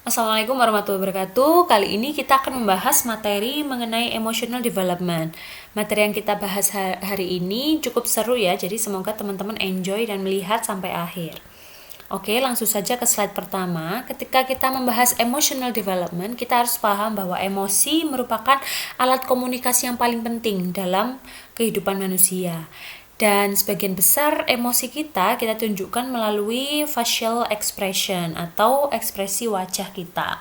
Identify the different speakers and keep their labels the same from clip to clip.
Speaker 1: Assalamualaikum warahmatullahi wabarakatuh. Kali ini kita akan membahas materi mengenai emotional development. Materi yang kita bahas hari ini cukup seru ya, jadi semoga teman-teman enjoy dan melihat sampai akhir. Oke, langsung saja ke slide pertama. Ketika kita membahas emotional development, kita harus paham bahwa emosi merupakan alat komunikasi yang paling penting dalam kehidupan manusia. Dan sebagian besar emosi kita tunjukkan melalui facial expression atau ekspresi wajah kita.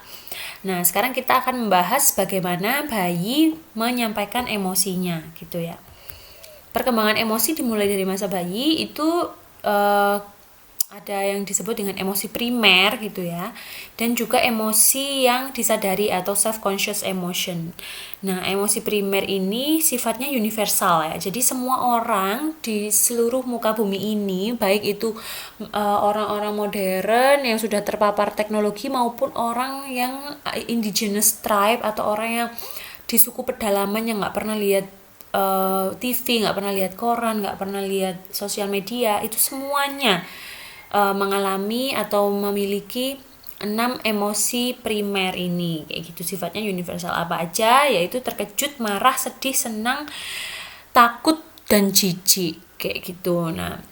Speaker 1: Nah, sekarang kita akan membahas bagaimana bayi menyampaikan emosinya gitu ya. Perkembangan emosi dimulai dari masa bayi itu ada yang disebut dengan emosi primer gitu ya, dan juga emosi yang disadari atau self-conscious emotion. Nah, emosi primer ini sifatnya universal ya, jadi semua orang di seluruh muka bumi ini, baik itu orang-orang modern yang sudah terpapar teknologi maupun orang yang indigenous tribe atau orang yang di suku pedalaman yang nggak pernah lihat TV, nggak pernah lihat koran, nggak pernah lihat sosial media, itu semuanya mengalami atau memiliki 6 emosi primer ini, kayak gitu. Sifatnya universal, apa aja, yaitu terkejut, marah, sedih, senang, takut, dan jijik, kayak gitu. Nah,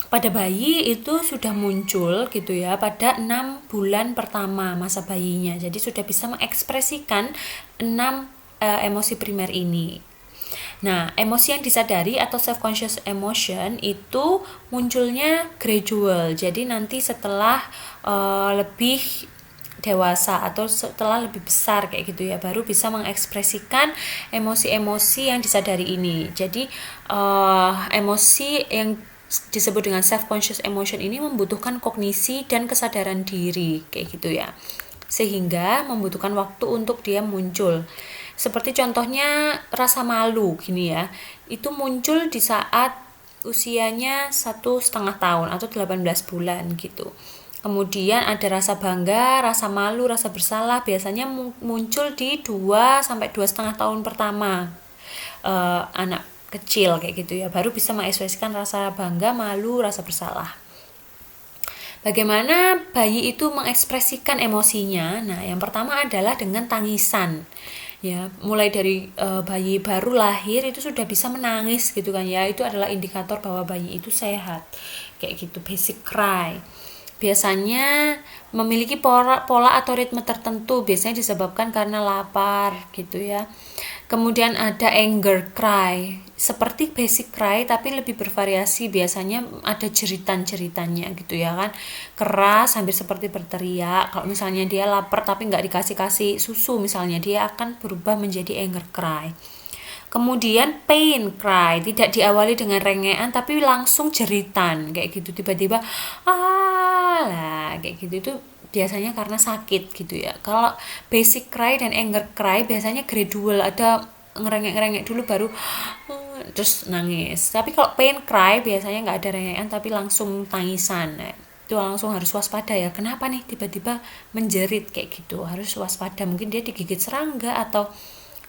Speaker 1: pada bayi itu sudah muncul gitu ya pada 6 bulan pertama masa bayinya, jadi sudah bisa mengekspresikan 6 emosi primer ini. Nah, emosi yang disadari atau self-conscious emotion itu munculnya gradual. Jadi nanti setelah lebih dewasa atau setelah lebih besar kayak gitu ya, baru bisa mengekspresikan emosi-emosi yang disadari ini. Jadi emosi yang disebut dengan self-conscious emotion ini membutuhkan kognisi dan kesadaran diri kayak gitu ya, sehingga membutuhkan waktu untuk dia muncul. Seperti contohnya rasa malu gini ya, itu muncul di saat usianya 1,5 tahun atau 18 bulan gitu. Kemudian ada rasa bangga, rasa malu, rasa bersalah, biasanya muncul di 2 sampai 2,5 tahun pertama anak kecil kayak gitu ya, baru bisa mengekspresikan rasa bangga, malu, rasa bersalah. Bagaimana bayi itu mengekspresikan emosinya? Nah, yang pertama adalah dengan tangisan. Ya, mulai dari bayi baru lahir itu sudah bisa menangis gitu kan ya. Itu adalah indikator bahwa bayi itu sehat. Kayak gitu, basic cry. Biasanya memiliki pola atau ritme tertentu, biasanya disebabkan karena lapar gitu ya. Kemudian ada anger cry, seperti basic cry tapi lebih bervariasi, biasanya ada jeritan-jeritannya gitu ya kan, keras hampir seperti berteriak. Kalau misalnya dia lapar tapi nggak dikasih susu misalnya, dia akan berubah menjadi anger cry. Kemudian pain cry, tidak diawali dengan rengean tapi langsung jeritan kayak gitu, tiba-tiba lah kayak gitu. Itu biasanya karena sakit gitu ya. Kalau basic cry dan anger cry biasanya gradual, ada ngerengek-ngerengek dulu baru terus nangis. Tapi kalau pain cry biasanya nggak ada rengekan tapi langsung tangisan. Nah, itu langsung harus waspada ya, kenapa nih tiba-tiba menjerit kayak gitu, harus waspada, mungkin dia digigit serangga atau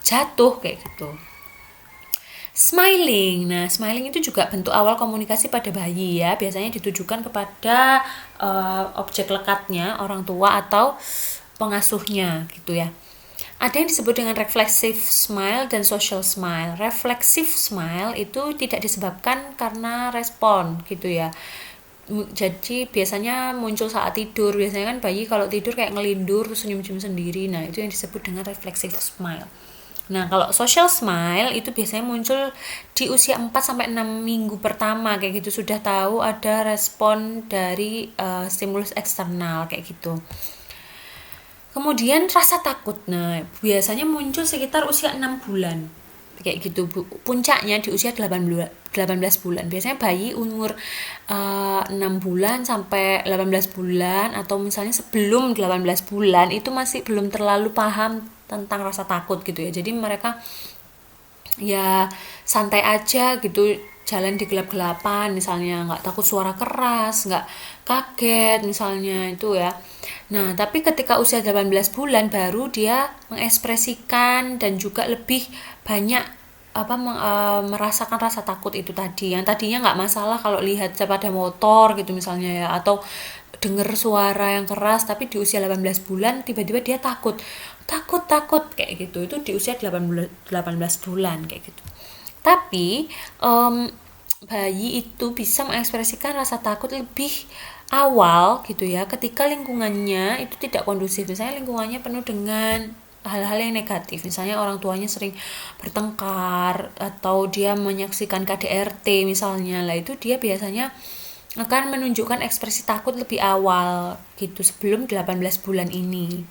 Speaker 1: jatuh kayak gitu. Smiling. Nah, smiling itu juga bentuk awal komunikasi pada bayi ya. Biasanya ditujukan kepada objek lekatnya, orang tua atau pengasuhnya gitu ya. Ada yang disebut dengan reflexive smile dan social smile. Reflexive smile itu tidak disebabkan karena respon gitu ya. Jadi biasanya muncul saat tidur. Biasanya kan bayi kalau tidur kayak ngelindur terus senyum-senyum sendiri. Nah, itu yang disebut dengan reflexive smile. Nah, kalau social smile itu biasanya muncul di usia 4 sampai 6 minggu pertama kayak gitu, sudah tahu ada respon dari stimulus eksternal kayak gitu. Kemudian rasa takut. Nah, biasanya muncul sekitar usia 6 bulan. Kayak gitu, puncaknya di usia 18 bulan. Biasanya bayi umur 6 bulan sampai 18 bulan atau misalnya sebelum 18 bulan itu masih belum terlalu paham tentang rasa takut gitu ya. Jadi mereka ya santai aja gitu, jalan di gelap-gelapan misalnya, nggak takut suara keras, nggak kaget misalnya itu ya. Nah, tapi ketika usia 18 bulan baru dia mengekspresikan dan juga lebih banyak merasakan rasa takut itu tadi. Yang tadinya nggak masalah kalau lihat sepeda motor gitu misalnya ya, atau denger suara yang keras, tapi di usia 18 bulan tiba-tiba dia takut kayak gitu. Itu di usia 18 bulan kayak gitu. Tapi bayi itu bisa mengekspresikan rasa takut lebih awal gitu ya, ketika lingkungannya itu tidak kondusif. Misalnya lingkungannya penuh dengan hal-hal yang negatif, misalnya orang tuanya sering bertengkar atau dia menyaksikan KDRT misalnya, lah itu dia biasanya akan menunjukkan ekspresi takut lebih awal gitu, sebelum 18 bulan ini.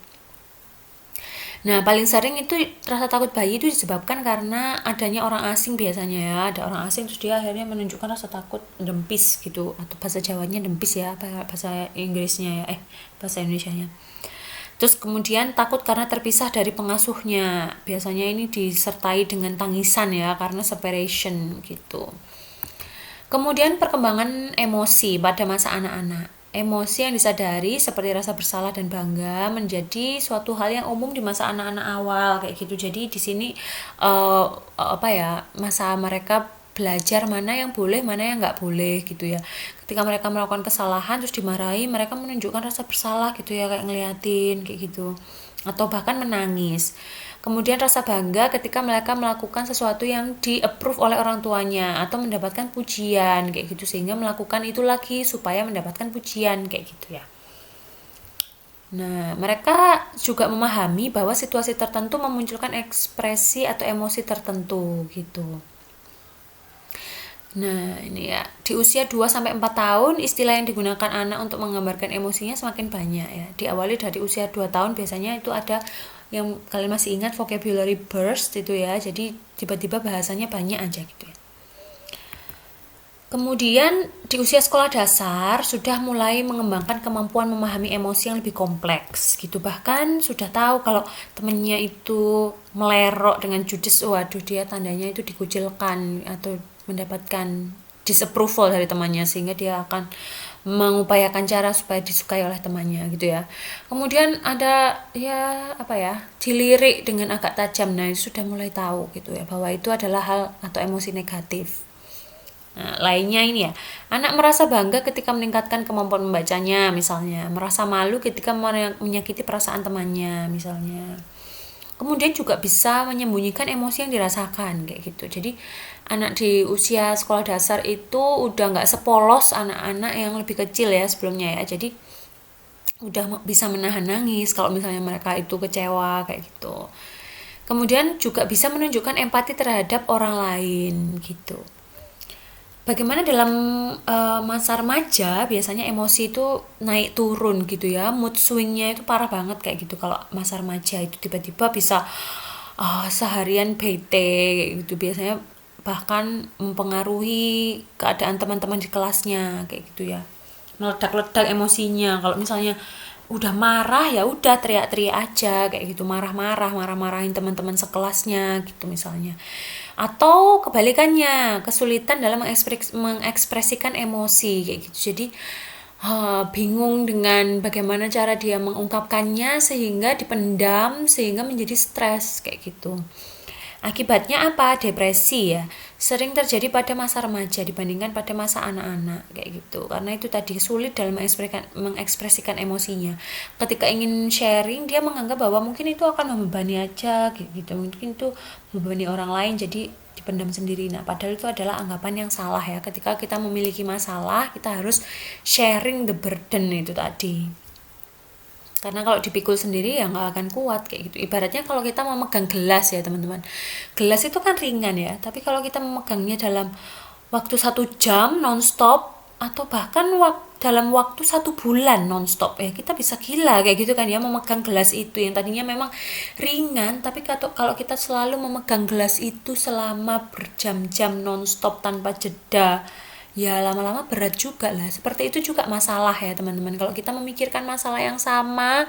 Speaker 1: Nah, paling sering itu rasa takut bayi itu disebabkan karena adanya orang asing biasanya ya. Ada orang asing terus dia akhirnya menunjukkan rasa takut, dempis gitu, atau bahasa Jawanya dempis ya, bahasa Inggrisnya ya, bahasa Indonesianya. Terus kemudian takut karena terpisah dari pengasuhnya. Biasanya ini disertai dengan tangisan ya, karena separation gitu. Kemudian perkembangan emosi pada masa anak-anak. Emosi yang disadari seperti rasa bersalah dan bangga menjadi suatu hal yang umum di masa anak-anak awal kayak gitu. Jadi di sini masa mereka belajar mana yang boleh, mana yang nggak boleh gitu ya. Ketika mereka melakukan kesalahan terus dimarahi, mereka menunjukkan rasa bersalah gitu ya, kayak ngeliatin kayak gitu, atau bahkan menangis. Kemudian rasa bangga ketika mereka melakukan sesuatu yang di-approve oleh orang tuanya atau mendapatkan pujian kayak gitu, sehingga melakukan itu lagi supaya mendapatkan pujian kayak gitu ya. Nah, mereka juga memahami bahwa situasi tertentu memunculkan ekspresi atau emosi tertentu gitu. Nah, ini ya, di usia 2 sampai 4 tahun istilah yang digunakan anak untuk menggambarkan emosinya semakin banyak ya. Diawali dari usia 2 tahun biasanya itu ada yang kalian masih ingat vocabulary burst itu ya. Jadi tiba-tiba bahasanya banyak aja gitu ya. Kemudian di usia sekolah dasar sudah mulai mengembangkan kemampuan memahami emosi yang lebih kompleks gitu. Bahkan sudah tahu kalau temennya itu melerok dengan judes, waduh dia tandanya itu dikucilkan atau mendapatkan disapproval dari temannya, sehingga dia akan mengupayakan cara supaya disukai oleh temannya gitu ya. Kemudian ada dilirik dengan agak tajam. Nah, itu sudah mulai tahu gitu ya, bahwa itu adalah hal atau emosi negatif. Nah, lainnya ini ya, anak merasa bangga ketika meningkatkan kemampuan membacanya misalnya, merasa malu ketika menyakiti perasaan temannya misalnya. Kemudian juga bisa menyembunyikan emosi yang dirasakan kayak gitu. Jadi anak di usia sekolah dasar itu udah nggak sepolos anak-anak yang lebih kecil ya sebelumnya ya. Jadi udah bisa menahan nangis kalau misalnya mereka itu kecewa kayak gitu. Kemudian juga bisa menunjukkan empati terhadap orang lain gitu. Bagaimana dalam masa remaja biasanya emosi itu naik turun gitu ya, mood swingnya itu parah banget kayak gitu. Kalau masa remaja itu tiba-tiba bisa seharian bete kayak gitu, biasanya bahkan mempengaruhi keadaan teman-teman di kelasnya kayak gitu ya, meledak-ledak emosinya. Kalau misalnya udah marah ya udah teriak-teriak aja kayak gitu, marah-marahin teman-teman sekelasnya gitu misalnya. Atau kebalikannya, kesulitan dalam mengekspresikan emosi kayak gitu. Jadi bingung dengan bagaimana cara dia mengungkapkannya sehingga dipendam, sehingga menjadi stres kayak gitu. Akibatnya apa? Depresi ya. Sering terjadi pada masa remaja dibandingkan pada masa anak-anak kayak gitu. Karena itu tadi sulit dalam mengekspresikan emosinya. Ketika ingin sharing, dia menganggap bahwa mungkin itu akan membebani aja gitu. Mungkin itu membebani orang lain, jadi dipendam sendiri. Nah, padahal itu adalah anggapan yang salah ya. Ketika kita memiliki masalah, kita harus sharing the burden itu tadi. Karena kalau dipikul sendiri ya nggak akan kuat kayak gitu. Ibaratnya kalau kita memegang gelas ya teman-teman, gelas itu kan ringan ya, tapi kalau kita memegangnya dalam waktu 1 jam nonstop, atau bahkan dalam waktu 1 bulan nonstop ya, kita bisa gila kayak gitu kan ya, memegang gelas itu yang tadinya memang ringan, tapi kalau kita selalu memegang gelas itu selama berjam-jam nonstop tanpa jeda, ya lama-lama berat juga lah. Seperti itu juga masalah ya teman-teman. Kalau kita memikirkan masalah yang sama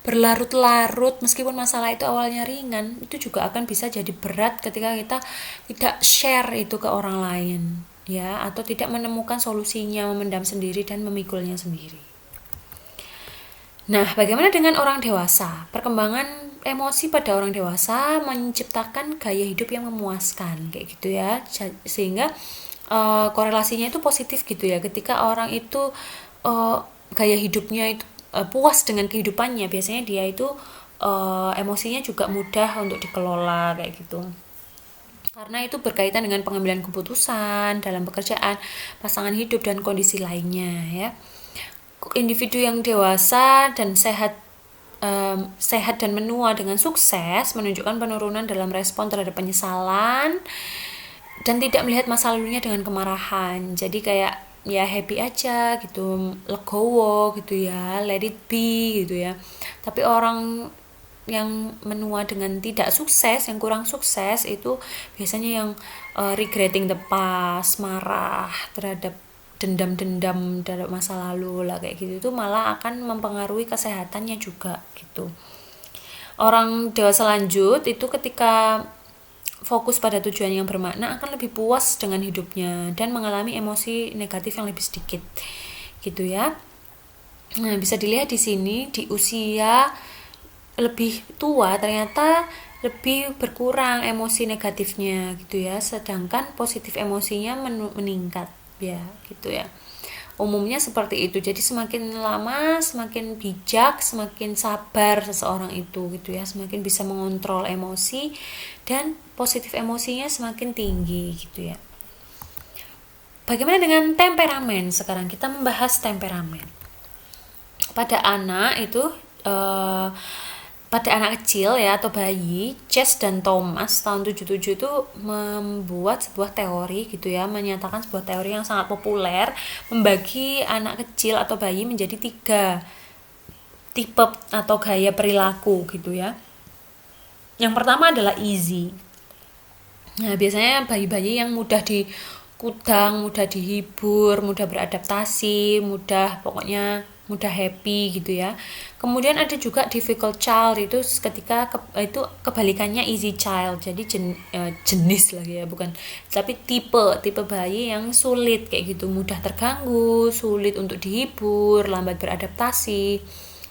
Speaker 1: berlarut-larut, meskipun masalah itu awalnya ringan, itu juga akan bisa jadi berat ketika kita tidak share itu ke orang lain ya, atau tidak menemukan solusinya, memendam sendiri dan memikulnya sendiri. Nah, bagaimana dengan orang dewasa? Perkembangan emosi pada orang dewasa menciptakan gaya hidup yang memuaskan kayak gitu ya, sehingga korelasinya itu positif gitu ya. Ketika orang itu gaya hidupnya itu puas dengan kehidupannya, biasanya dia itu emosinya juga mudah untuk dikelola kayak gitu. Karena itu berkaitan dengan pengambilan keputusan dalam pekerjaan, pasangan hidup, dan kondisi lainnya ya. Individu yang dewasa dan sehat dan menua dengan sukses menunjukkan penurunan dalam respon terhadap penyesalan dan tidak melihat masa lalunya dengan kemarahan. Jadi kayak ya happy aja gitu, legowo gitu ya, let it be gitu ya. Tapi orang yang menua dengan tidak sukses, yang kurang sukses itu biasanya yang regretting the past, marah terhadap dendam-dendam terhadap masa lalu lah kayak gitu, itu malah akan mempengaruhi kesehatannya juga gitu. Orang dewasa lanjut itu ketika fokus pada tujuan yang bermakna akan lebih puas dengan hidupnya dan mengalami emosi negatif yang lebih sedikit gitu ya. Nah, bisa dilihat di sini di usia lebih tua ternyata lebih berkurang emosi negatifnya gitu ya, sedangkan positif emosinya meningkat ya gitu ya. Umumnya seperti itu. Jadi semakin lama semakin bijak, semakin sabar seseorang itu gitu ya, semakin bisa mengontrol emosi dan positif emosinya semakin tinggi gitu ya. Bagaimana dengan temperamen? Sekarang kita membahas temperamen. Pada anak itu pada anak kecil ya atau bayi, Chess dan Thomas tahun 77 itu membuat sebuah teori gitu ya, menyatakan sebuah teori yang sangat populer, membagi anak kecil atau bayi menjadi 3 tipe atau gaya perilaku gitu ya. Yang pertama adalah easy. Nah, biasanya bayi-bayi yang mudah dikudang, mudah dihibur, mudah beradaptasi, pokoknya mudah happy gitu ya. Kemudian ada juga difficult child, itu ketika itu kebalikannya easy child. Jadi jenis lagi ya, bukan, tapi tipe bayi yang sulit kayak gitu, mudah terganggu, sulit untuk dihibur, lambat beradaptasi.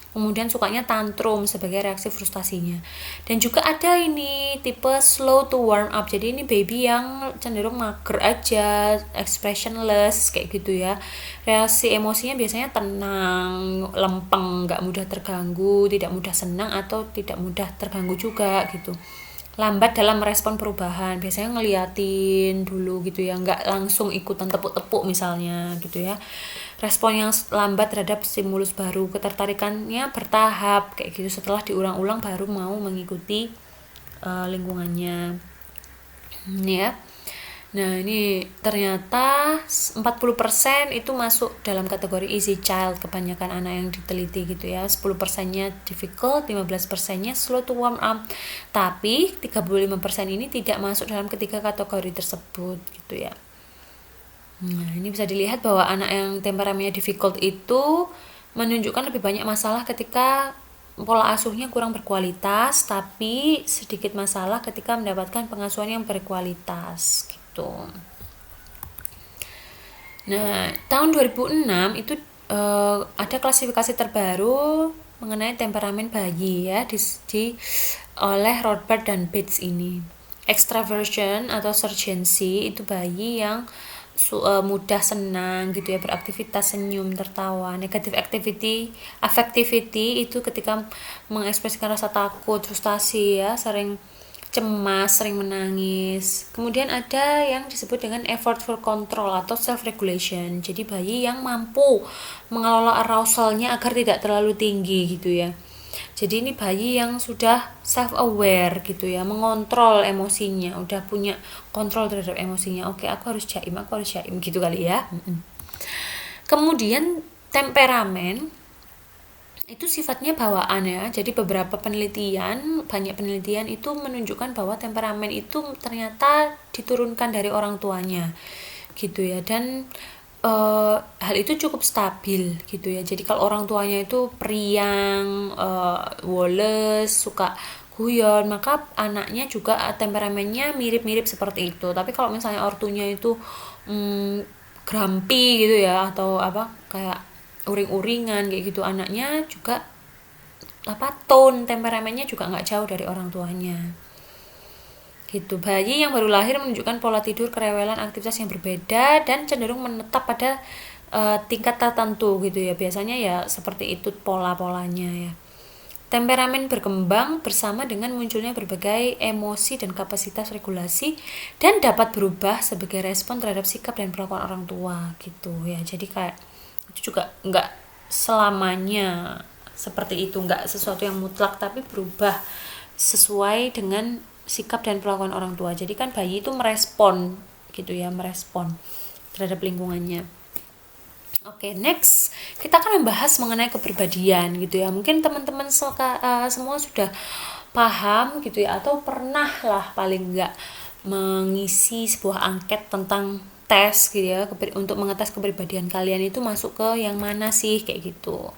Speaker 1: Kemudian sukanya tantrum sebagai reaksi frustasinya. Dan juga ada ini tipe slow to warm up. Jadi ini baby yang cenderung mager aja, expressionless kayak gitu ya. Reaksi emosinya biasanya tenang, lempeng, gak mudah terganggu, tidak mudah senang atau tidak mudah terganggu juga gitu. Lambat dalam merespon perubahan, biasanya ngeliatin dulu gitu ya, nggak langsung ikutan tepuk-tepuk misalnya gitu ya. Respon yang lambat terhadap stimulus baru, ketertarikannya bertahap kayak gitu, setelah diulang-ulang baru mau mengikuti lingkungannya ya. Nah, ini ternyata 40% itu masuk dalam kategori easy child, kebanyakan anak yang diteliti gitu ya. 10%-nya difficult, 15%-nya slow to warm up. Tapi 35% ini tidak masuk dalam ketiga kategori tersebut gitu ya. Nah, ini bisa dilihat bahwa anak yang temperamennya difficult itu menunjukkan lebih banyak masalah ketika pola asuhnya kurang berkualitas, tapi sedikit masalah ketika mendapatkan pengasuhan yang berkualitas gitu. Nah, tahun 2006 itu ada klasifikasi terbaru mengenai temperamen bayi ya oleh Rothbard dan Bates ini. Extraversion atau surgency itu bayi yang mudah senang gitu ya, beraktivitas, senyum, tertawa. Negative affectivity itu ketika mengekspresikan rasa takut, frustasi ya, sering cemas, sering menangis. Kemudian ada yang disebut dengan effortful control atau self regulation. Jadi bayi yang mampu mengelola arausalnya agar tidak terlalu tinggi gitu ya. Jadi ini bayi yang sudah self aware gitu ya, mengontrol emosinya, udah punya kontrol terhadap emosinya. Oke, aku harus jaim gitu kali ya. Kemudian temperamen itu sifatnya bawaan ya. Jadi banyak penelitian itu menunjukkan bahwa temperamen itu ternyata diturunkan dari orang tuanya gitu ya. Dan hal itu cukup stabil gitu ya. Jadi kalau orang tuanya itu periang, woles, suka guyon, maka anaknya juga temperamennya mirip-mirip seperti itu. Tapi kalau misalnya ortunya itu grumpy gitu ya, atau kayak uring-uringan kayak gitu, anaknya juga tone temperamennya juga nggak jauh dari orang tuanya gitu. Bayi yang baru lahir menunjukkan pola tidur, kerewelan, aktivitas yang berbeda dan cenderung menetap pada tingkat tertentu gitu ya. Biasanya ya seperti itu pola-polanya ya. Temperamen berkembang bersama dengan munculnya berbagai emosi dan kapasitas regulasi dan dapat berubah sebagai respon terhadap sikap dan perlakuan orang tua gitu ya. Jadi kayak itu juga nggak selamanya seperti itu, nggak sesuatu yang mutlak, tapi berubah sesuai dengan sikap dan perlakuan orang tua. Jadi kan bayi itu merespon gitu ya, merespon terhadap lingkungannya. Oke, next kita akan membahas mengenai kepribadian gitu ya. Mungkin teman-teman semua sudah paham gitu ya, atau pernah lah paling enggak mengisi sebuah angket tentang tes gitu ya, untuk mengetes kepribadian kalian itu masuk ke yang mana sih kayak gitu.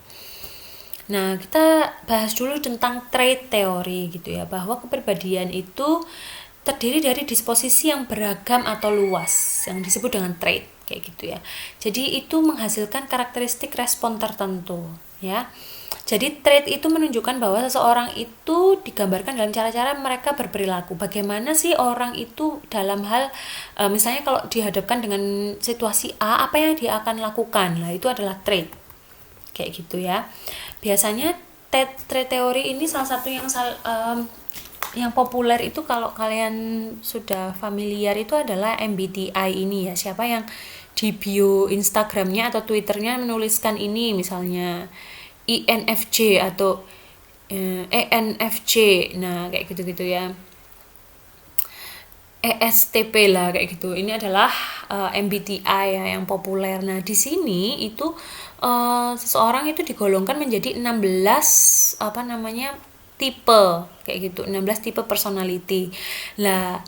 Speaker 1: Nah, kita bahas dulu tentang trait teori gitu ya, bahwa kepribadian itu terdiri dari disposisi yang beragam atau luas yang disebut dengan trait kayak gitu ya. Jadi itu menghasilkan karakteristik respon tertentu ya. Jadi trait itu menunjukkan bahwa seseorang itu digambarkan dalam cara-cara mereka berperilaku. Bagaimana sih orang itu dalam hal misalnya kalau dihadapkan dengan situasi A, apa yang dia akan lakukan. Nah, itu adalah trait. Kayak gitu ya. Biasanya trait teori ini salah satu yang populer itu, kalau kalian sudah familiar, itu adalah MBTI ini ya. Siapa yang di bio Instagramnya atau Twitternya menuliskan ini, misalnya INFJ atau ENFJ, nah kayak gitu-gitu ya, ESTP lah kayak gitu. Ini adalah MBTI ya yang populer. Nah di sini itu seseorang itu digolongkan menjadi 16 tipe kayak gitu, 16 tipe personality lah.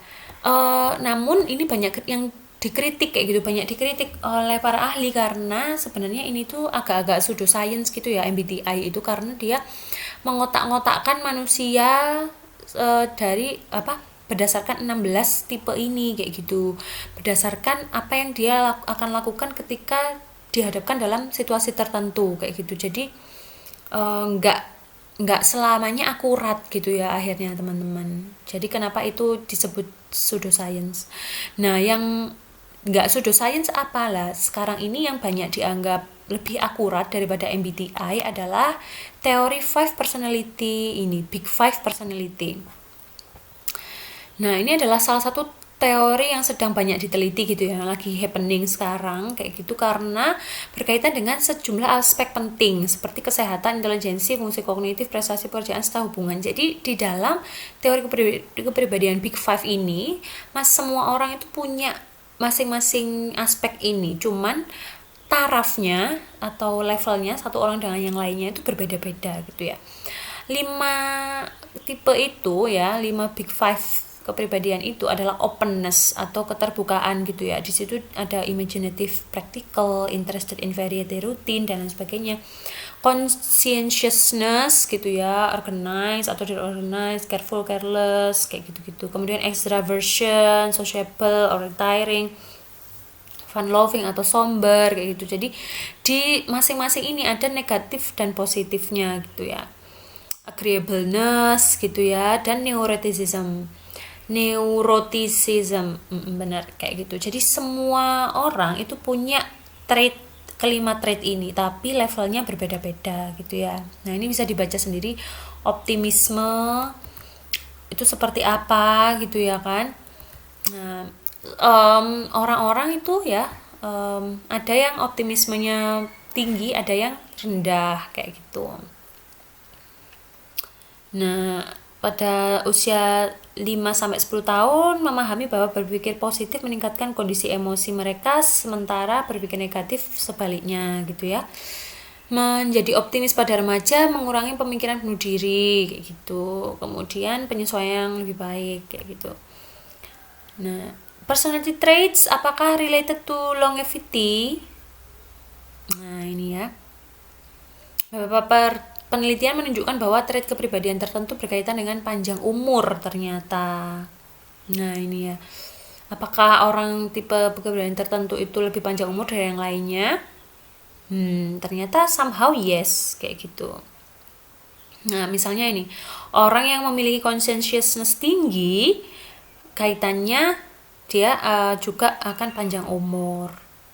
Speaker 1: Namun ini banyak yang dikritik kayak gitu, banyak dikritik oleh para ahli karena sebenarnya ini tuh agak-agak pseudoscience gitu ya MBTI itu, karena dia mengotak-ngotakkan manusia dari berdasarkan 16 tipe ini kayak gitu, berdasarkan apa yang dia akan lakukan ketika dihadapkan dalam situasi tertentu kayak gitu. Jadi nggak selamanya akurat gitu ya akhirnya teman-teman. Jadi kenapa itu disebut pseudoscience. Nah yang nggak pseudoscience apalah sekarang ini yang banyak dianggap lebih akurat daripada MBTI adalah teori 5 personality ini, Big 5 personality. Nah ini adalah salah satu teori yang sedang banyak diteliti gitu ya, lagi happening sekarang kayak gitu, karena berkaitan dengan sejumlah aspek penting seperti kesehatan, intelijensi, fungsi kognitif, prestasi pekerjaan, serta hubungan. Jadi di dalam teori kepribadian Big Five ini, semua orang itu punya masing-masing aspek ini, cuman tarafnya atau levelnya satu orang dengan yang lainnya itu berbeda-beda gitu ya. 5 tipe itu ya, 5 Big Five kepribadian itu adalah openness atau keterbukaan gitu ya. Di situ ada imaginative, practical, interested in variety, routine, dan lain sebagainya. Conscientiousness gitu ya, organized atau disorganized, careful, careless, kayak gitu-gitu. Kemudian extraversion, sociable, or retiring, fun loving atau somber kayak gitu. Jadi di masing-masing ini ada negatif dan positifnya gitu ya. Agreeableness gitu ya, dan neuroticism, benar kayak gitu. Jadi semua orang itu punya trait, kelima trait ini, tapi levelnya berbeda-beda gitu ya. Nah ini bisa dibaca sendiri optimisme itu seperti apa gitu ya kan. Nah orang-orang itu ya ada yang optimismenya tinggi, ada yang rendah kayak gitu. Nah pada usia 5-10 tahun memahami bahwa berpikir positif meningkatkan kondisi emosi mereka, sementara berpikir negatif sebaliknya gitu ya. Menjadi optimis pada remaja mengurangi pemikiran bunuh diri kayak gitu. Kemudian penyesuaian yang lebih baik kayak gitu. Nah, personality traits apakah related to longevity? Nah, ini ya. Beberapa penelitian menunjukkan bahwa trait kepribadian tertentu berkaitan dengan panjang umur ternyata. Nah ini ya, apakah orang tipe kepribadian tertentu itu lebih panjang umur dari yang lainnya? Ternyata somehow yes, kayak gitu. Nah misalnya ini, orang yang memiliki conscientiousness tinggi, kaitannya dia juga akan panjang umur.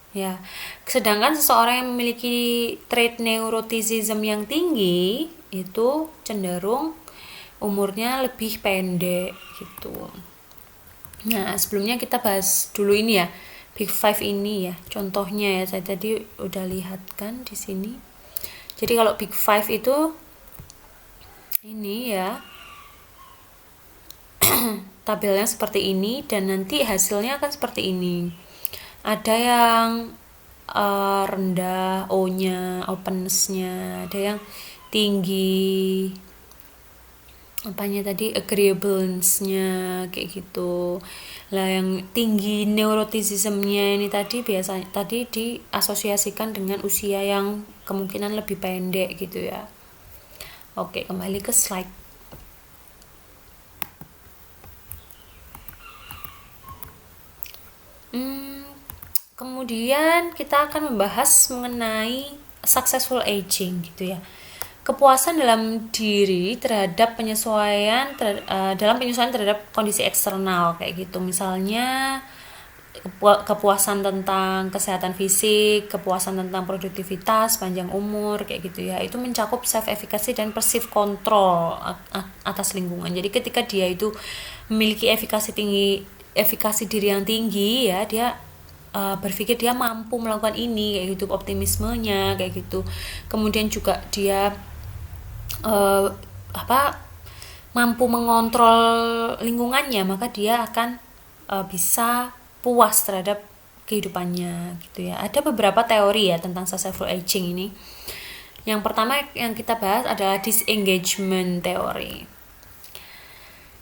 Speaker 1: Ya, sedangkan seseorang yang memiliki trait neuroticism yang tinggi itu cenderung umurnya lebih pendek gitu. Nah, sebelumnya kita bahas dulu ini ya, Big Five ini ya, contohnya ya, saya tadi udah lihat kan di sini. Jadi kalau Big Five itu ini ya, tabelnya seperti ini dan nanti hasilnya akan seperti ini. Ada yang rendah O-nya, openness-nya, ada yang tinggi apanya tadi agreeableness-nya kayak gitu. Lah yang tinggi neuroticism-nya ini tadi biasanya tadi diasosiasikan dengan usia yang kemungkinan lebih pendek gitu ya. Oke, kembali ke slide. Kemudian kita akan membahas mengenai successful aging gitu ya. Kepuasan dalam diri terhadap dalam penyesuaian terhadap kondisi eksternal kayak gitu. Misalnya kepuasan tentang kesehatan fisik, kepuasan tentang produktivitas, panjang umur kayak gitu ya. Itu mencakup self efficacy dan perceived control atas lingkungan. Jadi ketika dia itu memiliki efikasi diri yang tinggi ya, dia berpikir dia mampu melakukan ini kayak gitu, optimismenya kayak gitu. Kemudian juga dia mampu mengontrol lingkungannya, maka dia akan bisa puas terhadap kehidupannya gitu ya. Ada beberapa teori ya tentang successful aging ini. Yang pertama yang kita bahas adalah disengagement teori.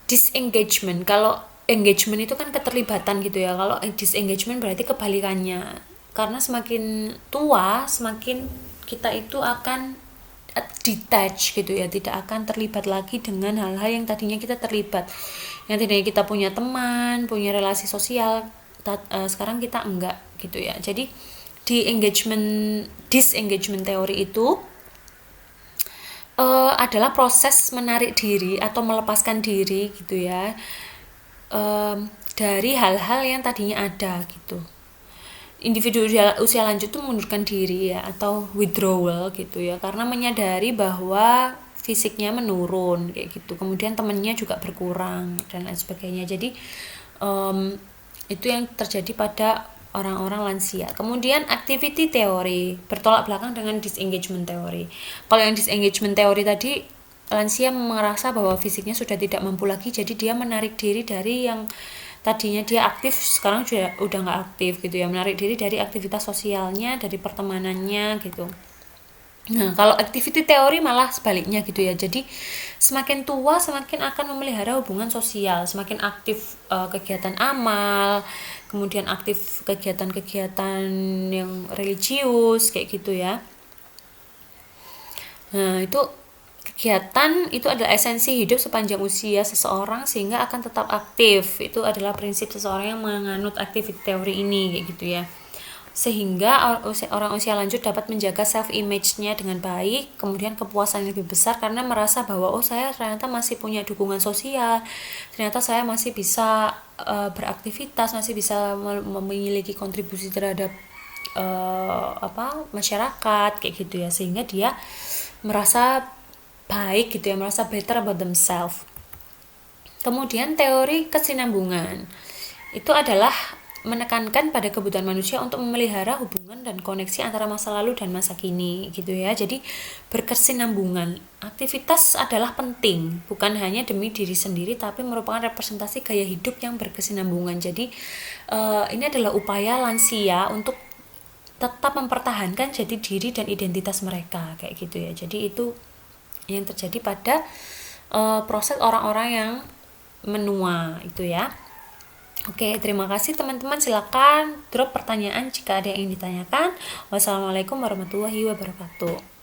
Speaker 1: Disengagement, kalau engagement itu kan keterlibatan gitu ya, kalau disengagement berarti kebalikannya, karena semakin tua semakin kita itu akan detach gitu ya, tidak akan terlibat lagi dengan hal-hal yang tadinya kita terlibat, yang tadinya kita punya teman, punya relasi sosial, sekarang kita enggak gitu ya. Jadi disengagement teori itu adalah proses menarik diri atau melepaskan diri gitu ya, dari hal-hal yang tadinya ada gitu. Individu usia lanjut itu mengundurkan diri ya, atau withdrawal gitu ya, karena menyadari bahwa fisiknya menurun kayak gitu, kemudian temennya juga berkurang dan lain sebagainya. Jadi itu yang terjadi pada orang-orang lansia. Kemudian activity teori bertolak belakang dengan disengagement teori. Kalau yang disengagement teori tadi, lansia merasa bahwa fisiknya sudah tidak mampu lagi, jadi dia menarik diri dari yang tadinya dia aktif, sekarang udah nggak aktif gitu ya, menarik diri dari aktivitas sosialnya, dari pertemanannya gitu. Nah, kalau activity teori malah sebaliknya gitu ya. Jadi semakin tua semakin akan memelihara hubungan sosial, semakin aktif kegiatan amal, kemudian aktif kegiatan-kegiatan yang religius kayak gitu ya. Nah, itu kegiatan itu adalah esensi hidup sepanjang usia seseorang sehingga akan tetap aktif. Itu adalah prinsip seseorang yang menganut activity teori ini kayak gitu ya. Sehingga orang usia lanjut dapat menjaga self image-nya dengan baik, kemudian kepuasan yang lebih besar karena merasa bahwa saya ternyata masih punya dukungan sosial, ternyata saya masih bisa beraktivitas, masih bisa memiliki kontribusi terhadap masyarakat kayak gitu ya, sehingga dia merasa baik gitu ya, merasa better about themselves. Kemudian teori kesinambungan itu adalah menekankan pada kebutuhan manusia untuk memelihara hubungan dan koneksi antara masa lalu dan masa kini gitu ya. Jadi berkesinambungan. Aktivitas adalah penting, bukan hanya demi diri sendiri tapi merupakan representasi gaya hidup yang berkesinambungan. Jadi ini adalah upaya lansia untuk tetap mempertahankan jati diri dan identitas mereka kayak gitu ya. Jadi itu yang terjadi pada proses orang-orang yang menua itu ya. Oke, terima kasih teman-teman. Silakan drop pertanyaan jika ada yang ditanyakan. Wassalamualaikum warahmatullahi wabarakatuh.